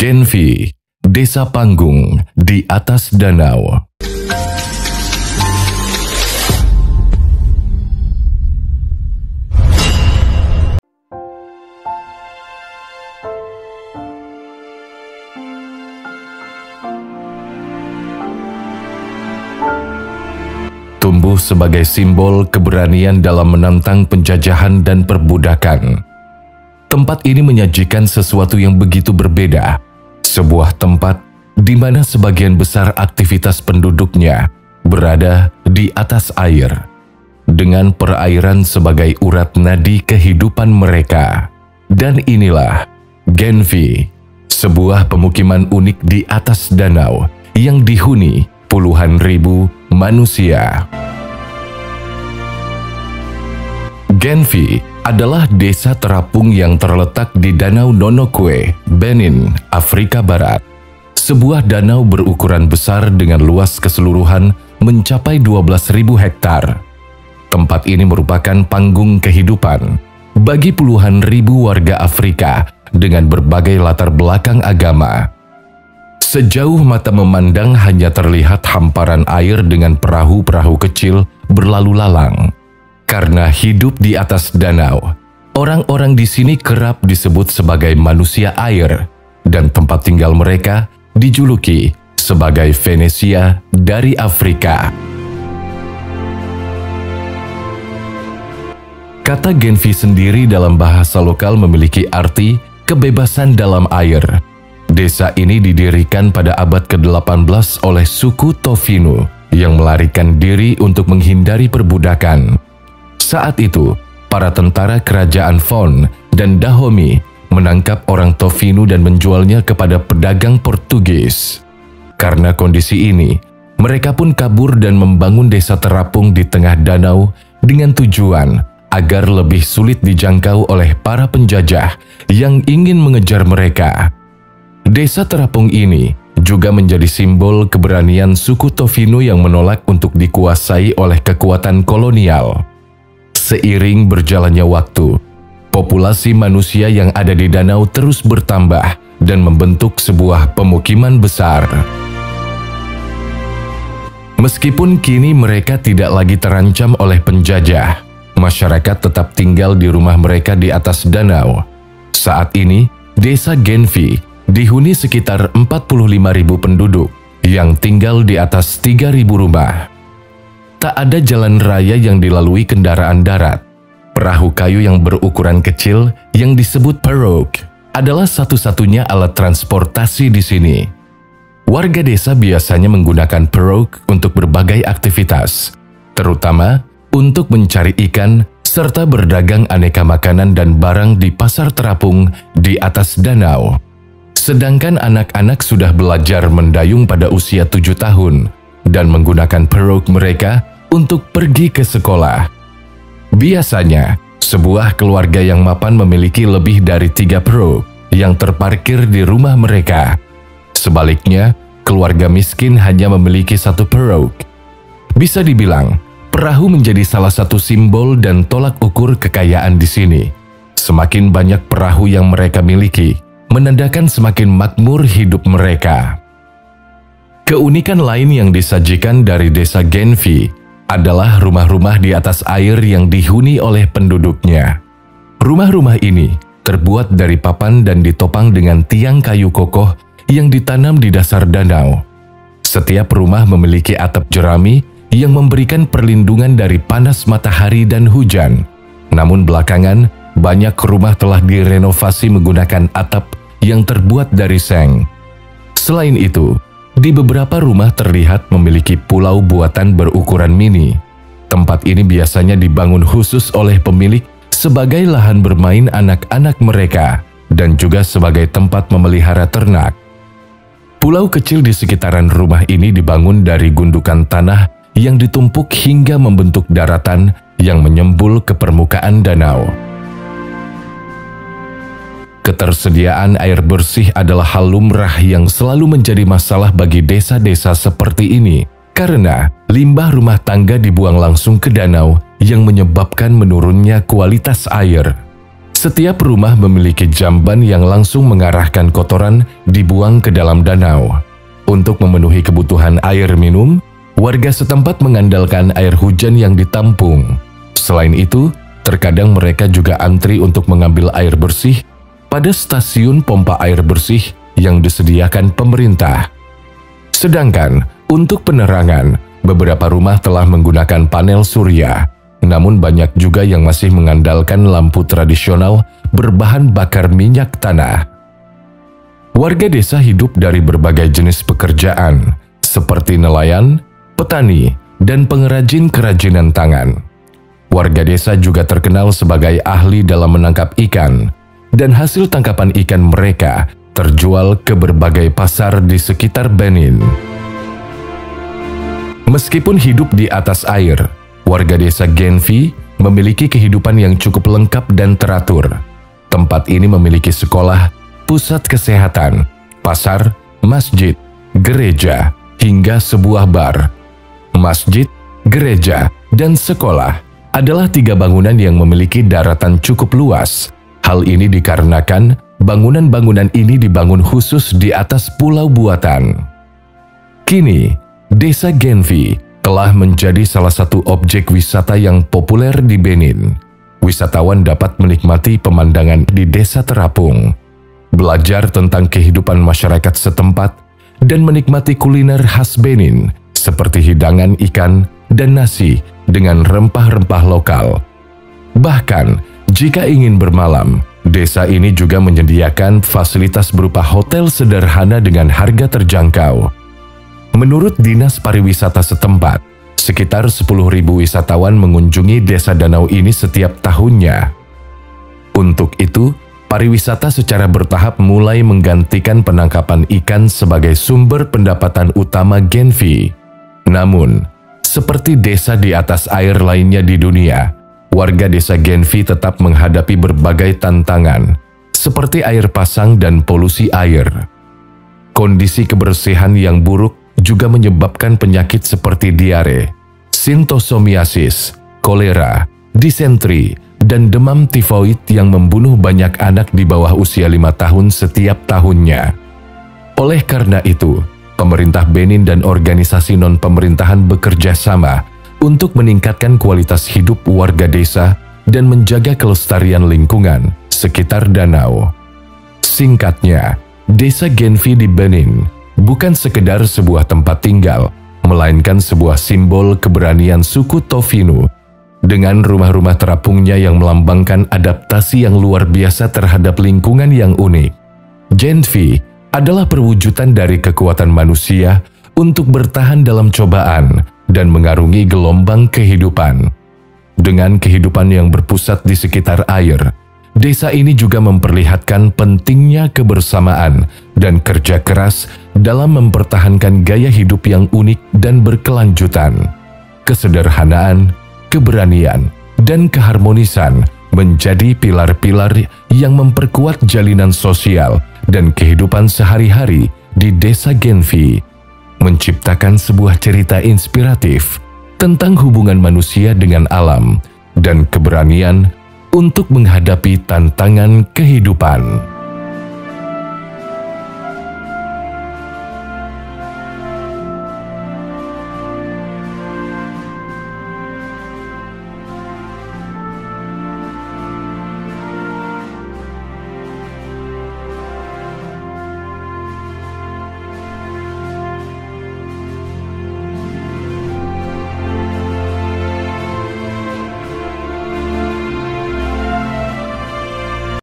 Genvi, desa panggung di atas danau. Tumbuh sebagai simbol keberanian dalam menantang penjajahan dan perbudakan. Tempat ini menyajikan sesuatu yang begitu berbeda. Sebuah tempat di mana sebagian besar aktivitas penduduknya berada di atas air, dengan perairan sebagai urat nadi kehidupan mereka. Dan inilah Genvi, sebuah pemukiman unik di atas danau yang dihuni puluhan ribu manusia. Genvi adalah desa terapung yang terletak di Danau Nonokwe, Benin, Afrika Barat. Sebuah danau berukuran besar dengan luas keseluruhan mencapai 12.000 hektar. Tempat ini merupakan panggung kehidupan bagi puluhan ribu warga Afrika dengan berbagai latar belakang agama. Sejauh mata memandang hanya terlihat hamparan air dengan perahu-perahu kecil berlalu lalang. Karena hidup di atas danau, orang-orang di sini kerap disebut sebagai manusia air, dan tempat tinggal mereka dijuluki sebagai Venesia dari Afrika. Kata Genvi sendiri dalam bahasa lokal memiliki arti kebebasan dalam air. Desa ini didirikan pada abad ke-18 oleh suku Tofinu yang melarikan diri untuk menghindari perbudakan. Saat itu, para tentara kerajaan Fon dan Dahomey menangkap orang Tofinu dan menjualnya kepada pedagang Portugis. Karena kondisi ini, mereka pun kabur dan membangun desa terapung di tengah danau dengan tujuan agar lebih sulit dijangkau oleh para penjajah yang ingin mengejar mereka. Desa terapung ini juga menjadi simbol keberanian suku Tofinu yang menolak untuk dikuasai oleh kekuatan kolonial. Seiring berjalannya waktu, populasi manusia yang ada di danau terus bertambah dan membentuk sebuah pemukiman besar. Meskipun kini mereka tidak lagi terancam oleh penjajah, masyarakat tetap tinggal di rumah mereka di atas danau. Saat ini, desa Genvi dihuni sekitar 45.000 penduduk yang tinggal di atas 3.000 rumah. Tak ada jalan raya yang dilalui kendaraan darat. Perahu kayu yang berukuran kecil yang disebut pirogue adalah satu-satunya alat transportasi di sini. Warga desa biasanya menggunakan pirogue untuk berbagai aktivitas, terutama untuk mencari ikan serta berdagang aneka makanan dan barang di pasar terapung di atas danau. Sedangkan anak-anak sudah belajar mendayung pada usia 7 tahun dan menggunakan pirogue mereka untuk pergi ke sekolah. Biasanya, sebuah keluarga yang mapan memiliki lebih dari 3 pirogue yang terparkir di rumah mereka. Sebaliknya, keluarga miskin hanya memiliki 1 pirogue. Bisa dibilang, perahu menjadi salah satu simbol dan tolak ukur kekayaan di sini. Semakin banyak perahu yang mereka miliki, menandakan semakin makmur hidup mereka. Keunikan lain yang disajikan dari desa Genvi adalah rumah-rumah di atas air yang dihuni oleh penduduknya. Rumah-rumah ini terbuat dari papan dan ditopang dengan tiang kayu kokoh yang ditanam di dasar danau. Setiap rumah memiliki atap jerami yang memberikan perlindungan dari panas matahari dan hujan. Namun belakangan, banyak rumah telah direnovasi menggunakan atap yang terbuat dari seng. Selain itu, di beberapa rumah terlihat memiliki pulau buatan berukuran mini. Tempat ini biasanya dibangun khusus oleh pemilik sebagai lahan bermain anak-anak mereka dan juga sebagai tempat memelihara ternak. Pulau kecil di sekitaran rumah ini dibangun dari gundukan tanah yang ditumpuk hingga membentuk daratan yang menyembul ke permukaan danau. Ketersediaan air bersih adalah hal lumrah yang selalu menjadi masalah bagi desa-desa seperti ini, karena limbah rumah tangga dibuang langsung ke danau yang menyebabkan menurunnya kualitas air. Setiap rumah memiliki jamban yang langsung mengarahkan kotoran dibuang ke dalam danau. Untuk memenuhi kebutuhan air minum, warga setempat mengandalkan air hujan yang ditampung. Selain itu, terkadang mereka juga antri untuk mengambil air bersih pada stasiun pompa air bersih yang disediakan pemerintah. Sedangkan untuk penerangan, beberapa rumah telah menggunakan panel surya. Namun banyak juga yang masih mengandalkan lampu tradisional berbahan bakar minyak tanah. Warga desa hidup dari berbagai jenis pekerjaan, seperti nelayan, petani, dan pengrajin kerajinan tangan. Warga desa juga terkenal sebagai ahli dalam menangkap ikan, dan hasil tangkapan ikan mereka terjual ke berbagai pasar di sekitar Benin. Meskipun hidup di atas air, warga desa Genfi memiliki kehidupan yang cukup lengkap dan teratur. Tempat ini memiliki sekolah, pusat kesehatan, pasar, masjid, gereja, hingga sebuah bar. Masjid, gereja, dan sekolah adalah 3 bangunan yang memiliki daratan cukup luas. Hal ini dikarenakan bangunan-bangunan ini dibangun khusus di atas pulau buatan. Kini, Desa Genfi telah menjadi salah satu objek wisata yang populer di Benin. Wisatawan dapat menikmati pemandangan di desa terapung, belajar tentang kehidupan masyarakat setempat, dan menikmati kuliner khas Benin seperti hidangan ikan dan nasi dengan rempah-rempah lokal. Bahkan, jika ingin bermalam, desa ini juga menyediakan fasilitas berupa hotel sederhana dengan harga terjangkau. Menurut Dinas Pariwisata setempat, sekitar 10.000 wisatawan mengunjungi desa danau ini setiap tahunnya. Untuk itu, pariwisata secara bertahap mulai menggantikan penangkapan ikan sebagai sumber pendapatan utama Genfi. Namun, seperti desa di atas air lainnya di dunia, warga desa Genfi tetap menghadapi berbagai tantangan, seperti air pasang dan polusi air. Kondisi kebersihan yang buruk juga menyebabkan penyakit seperti diare, sintosomiasis, kolera, disentri, dan demam tifoid yang membunuh banyak anak di bawah usia 5 tahun setiap tahunnya. Oleh karena itu, pemerintah Benin dan organisasi non-pemerintahan bekerja sama untuk meningkatkan kualitas hidup warga desa dan menjaga kelestarian lingkungan sekitar danau. Singkatnya, Desa Genfi di Benin bukan sekedar sebuah tempat tinggal, melainkan sebuah simbol keberanian suku Tofinu. Dengan rumah-rumah terapungnya yang melambangkan adaptasi yang luar biasa terhadap lingkungan yang unik. Genfi adalah perwujudan dari kekuatan manusia untuk bertahan dalam cobaan dan mengarungi gelombang kehidupan. Dengan kehidupan yang berpusat di sekitar air, desa ini juga memperlihatkan pentingnya kebersamaan dan kerja keras dalam mempertahankan gaya hidup yang unik dan berkelanjutan. Kesederhanaan, keberanian, dan keharmonisan menjadi pilar-pilar yang memperkuat jalinan sosial dan kehidupan sehari-hari di Desa Genfi, menciptakan sebuah cerita inspiratif tentang hubungan manusia dengan alam dan keberanian untuk menghadapi tantangan kehidupan.